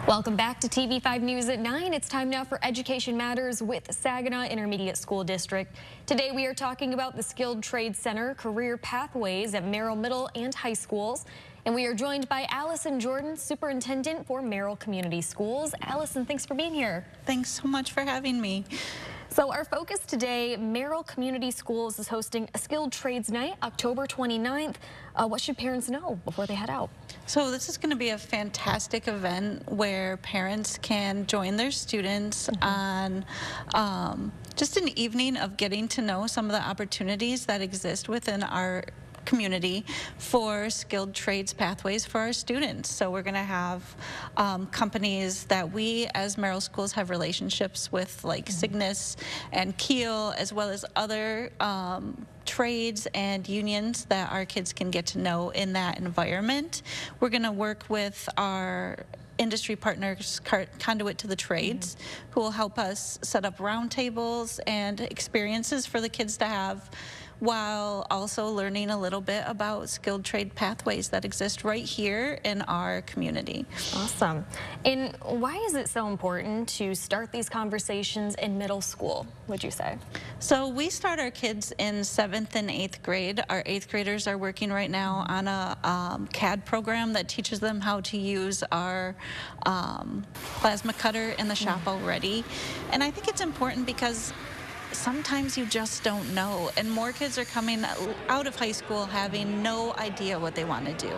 Welcome back to TV5 News at 9. It's time now for Education Matters with Saginaw Intermediate School District. Today we are talking about the Skilled Trades Center career pathways at Merrill Middle and High Schools. And we are joined by Allison Jordan, Superintendent for Merrill Community Schools. Allison, thanks for being here. Thanks so much for having me. So our focus today, Merrill Community Schools is hosting a Skilled Trades Night, October 29th. What should parents know before they head out? So this is going to be a fantastic event where parents can join their students on just an evening of getting to know some of the opportunities that exist within our community for skilled trades pathways for our students. So we're going to have companies that we as Merrill schools have relationships with, like Cygnus and Keel, as well as other trades and unions that our kids can get to know in that environment. We're going to work with our industry partners, Conduit to the Trades, who will help us set up roundtables and experiences for the kids to have, while also learning a little bit about skilled trade pathways that exist right here in our community. Awesome. And why is it so important to start these conversations in middle school, would you say? So we start our kids in 7th and 8th grade. Our 8th graders are working right now on a CAD program that teaches them how to use our plasma cutter in the shop already. And I think it's important because sometimes you just don't know, and more kids are coming out of high school having no idea what they want to do.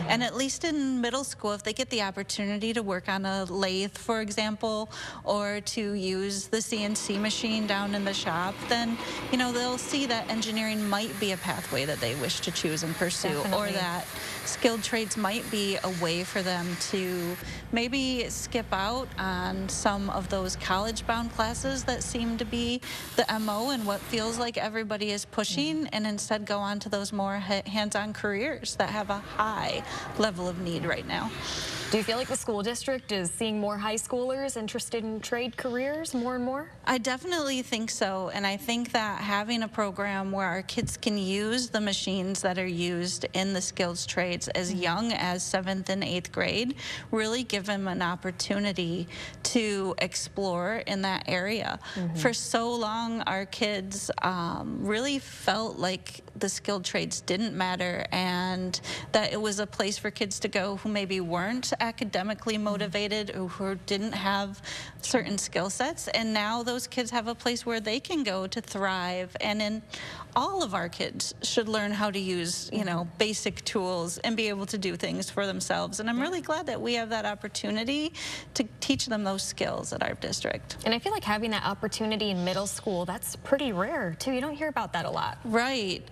And at least in middle school, if they get the opportunity to work on a lathe, for example, or to use the CNC machine down in the shop, then they'll see that engineering might be a pathway that they wish to choose and pursue. Definitely. Or that skilled trades might be a way for them to maybe skip out on some of those college-bound classes that seem to be the MO and what feels like everybody is pushing, and instead go on to those more hands-on careers that have a high level of need right now. Do you feel like the school district is seeing more high schoolers interested in trade careers more and more? I definitely think so, and I think that having a program where our kids can use the machines that are used in the skills trades as young as 7th and 8th grade really give them an opportunity to explore in that area. For so long, our kids really felt like the skilled trades didn't matter, and that it was a place for kids to go who maybe weren't academically motivated or who didn't have certain skill sets. And now those kids have a place where they can go to thrive. And all of our kids should learn how to use, basic tools and be able to do things for themselves. And I'm really glad that we have that opportunity to teach them those skills at our district. And I feel like having that opportunity in middle school, that's pretty rare too. You don't hear about that a lot. Right.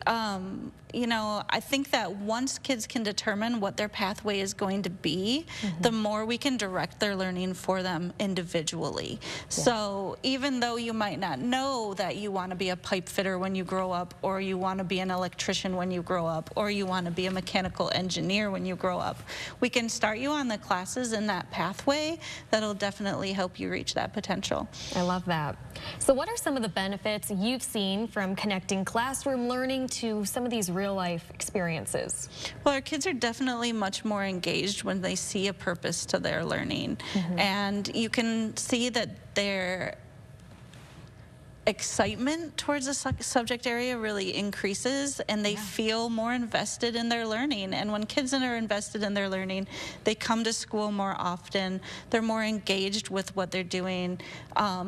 I think that once kids can determine what their pathway is going to be, the more we can direct their learning for them individually. So even though you might not know that you want to be a pipe fitter when you grow up, or you want to be an electrician when you grow up, or you want to be a mechanical engineer when you grow up, we can start you on the classes in that pathway that'll definitely help you reach that potential. I love that. So what are some of the benefits you've seen from connecting classroom learning to some of these real-life experiences? Well, our kids are definitely much more engaged when they see a purpose to their learning. And you can see that their excitement towards a subject area really increases, and they feel more invested in their learning. And when kids are invested in their learning, they come to school more often. They're more engaged with what they're doing.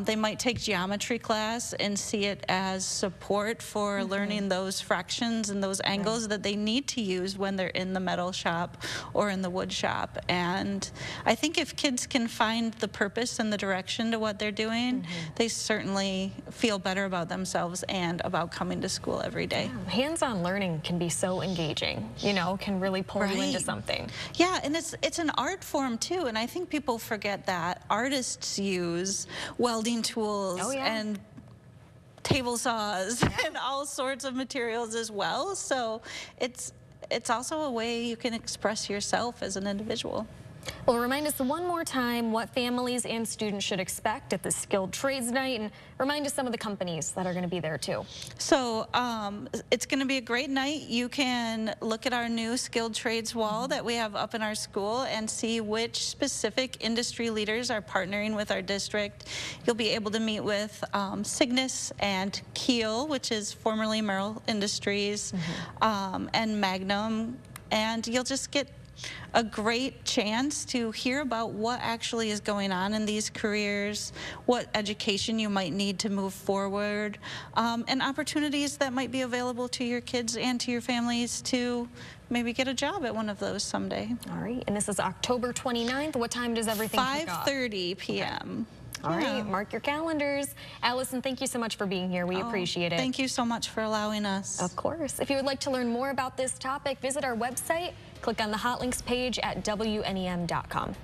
They might take geometry class and see it as support for learning those fractions and those angles that they need to use when they're in the metal shop or in the wood shop. And I think if kids can find the purpose and the direction to what they're doing, they certainly feel better about themselves and about coming to school every day. Hands-on learning can be so engaging, can really pull you into something. Yeah, and it's an art form too, and I think people forget that artists use welding tools and table saws and all sorts of materials as well. So it's also a way you can express yourself as an individual. Well, remind us one more time what families and students should expect at the Skilled Trades Night, and remind us some of the companies that are going to be there too. So it's going to be a great night. You can look at our new Skilled Trades wall that we have up in our school and see which specific industry leaders are partnering with our district. You'll be able to meet with Cygnus and Keel, which is formerly Merrill Industries, and Magnum, and you'll just get a great chance to hear about what actually is going on in these careers, what education you might need to move forward, and opportunities that might be available to your kids and to your families to maybe get a job at one of those someday. All right, and this is October 29th. What time does everything kick off? 5:30 p.m. Okay. All right, mark your calendars. Allison, thank you so much for being here. We appreciate it. Thank you so much for allowing us. Of course. If you would like to learn more about this topic, visit our website. Click on the hot links page at WNEM.com.